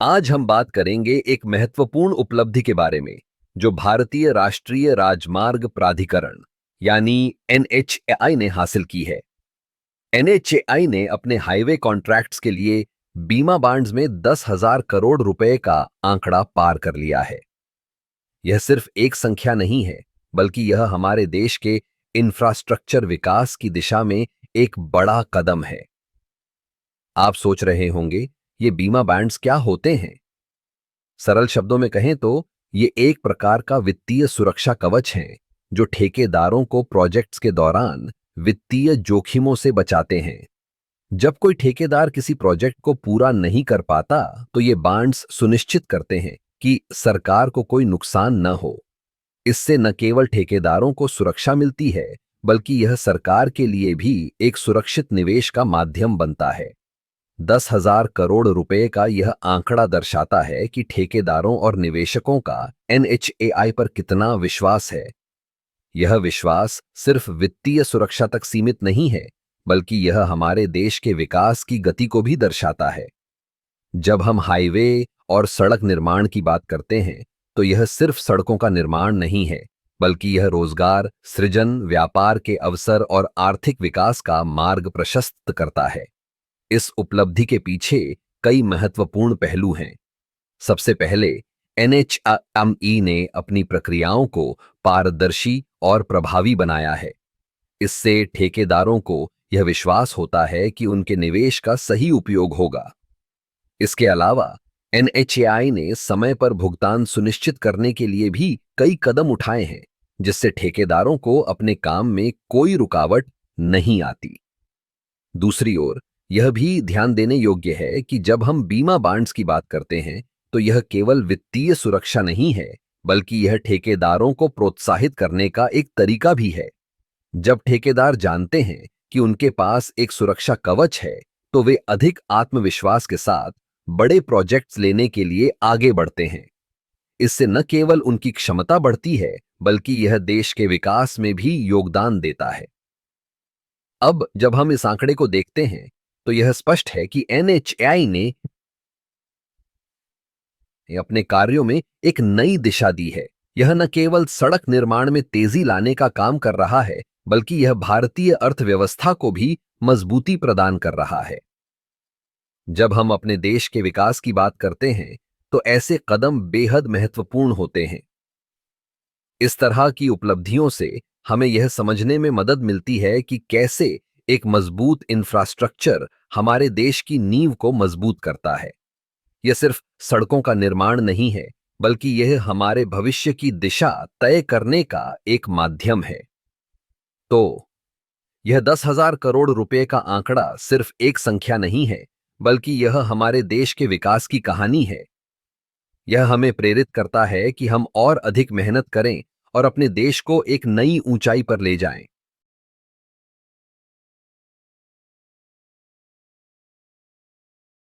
आज हम बात करेंगे एक महत्वपूर्ण उपलब्धि के बारे में जो भारतीय राष्ट्रीय राजमार्ग प्राधिकरण यानी एनएचएआई ने हासिल की है। एनएचएआई ने अपने हाईवे कॉन्ट्रैक्ट्स के लिए बीमा बॉन्ड्स में 10,000 करोड़ रुपए का आंकड़ा पार कर लिया है। यह सिर्फ एक संख्या नहीं है, बल्कि यह हमारे देश के इंफ्रास्ट्रक्चर विकास की दिशा में एक बड़ा कदम है। आप सोच रहे होंगे, ये बीमा बॉन्ड्स क्या होते हैं? सरल शब्दों में कहें तो ये एक प्रकार का वित्तीय सुरक्षा कवच है जो ठेकेदारों को प्रोजेक्ट्स के दौरान वित्तीय जोखिमों से बचाते हैं। जब कोई ठेकेदार किसी प्रोजेक्ट को पूरा नहीं कर पाता, तो ये बॉन्ड्स सुनिश्चित करते हैं कि सरकार को कोई नुकसान न हो। इससे न केवल ठेकेदारों को सुरक्षा मिलती है, बल्कि यह सरकार के लिए भी एक सुरक्षित निवेश का माध्यम बनता है। 10,000 करोड़ रुपए का यह आंकड़ा दर्शाता है कि ठेकेदारों और निवेशकों का एनएचएआई पर कितना विश्वास है। यह विश्वास सिर्फ वित्तीय सुरक्षा तक सीमित नहीं है, बल्कि यह हमारे देश के विकास की गति को भी दर्शाता है। जब हम हाईवे और सड़क निर्माण की बात करते हैं, तो यह सिर्फ सड़कों का निर्माण नहीं है, बल्कि यह रोजगार सृजन, व्यापार के अवसर और आर्थिक विकास का मार्ग प्रशस्त करता है। इस उपलब्धि के पीछे कई महत्वपूर्ण पहलू हैं। सबसे पहले, एनएचएमई ने अपनी प्रक्रियाओं को पारदर्शी और प्रभावी बनाया है। इससे ठेकेदारों को यह विश्वास होता है कि उनके निवेश का सही उपयोग होगा। इसके अलावा एनएचएआई ने समय पर भुगतान सुनिश्चित करने के लिए भी कई कदम उठाए हैं, जिससे ठेकेदारों को अपने काम में कोई रुकावट नहीं आती। दूसरी ओर, यह भी ध्यान देने योग्य है कि जब हम बीमा बॉन्ड्स की बात करते हैं, तो यह केवल वित्तीय सुरक्षा नहीं है, बल्कि यह ठेकेदारों को प्रोत्साहित करने का एक तरीका भी है। जब ठेकेदार जानते हैं कि उनके पास एक सुरक्षा कवच है, तो वे अधिक आत्मविश्वास के साथ बड़े प्रोजेक्ट्स लेने के लिए आगे बढ़ते हैं। इससे न केवल उनकी क्षमता बढ़ती है, बल्कि यह देश के विकास में भी योगदान देता है। अब जब हम इस आंकड़े को देखते हैं, तो यह स्पष्ट है कि एनएचएआई ने अपने कार्यों में एक नई दिशा दी है। यह न केवल सड़क निर्माण में तेजी लाने का काम कर रहा है, बल्कि यह भारतीय अर्थव्यवस्था को भी मजबूती प्रदान कर रहा है। जब हम अपने देश के विकास की बात करते हैं, तो ऐसे कदम बेहद महत्वपूर्ण होते हैं। इस तरह की उपलब्धियों से हमें यह समझने में मदद मिलती है कि कैसे एक मजबूत इंफ्रास्ट्रक्चर हमारे देश की नींव को मजबूत करता है। यह सिर्फ सड़कों का निर्माण नहीं है, बल्कि यह हमारे भविष्य की दिशा तय करने का एक माध्यम है। तो यह 10,000 करोड़ रुपए का आंकड़ा सिर्फ एक संख्या नहीं है, बल्कि यह हमारे देश के विकास की कहानी है। यह हमें प्रेरित करता है कि हम और अधिक मेहनत करें और अपने देश को एक नई ऊंचाई पर ले जाएं।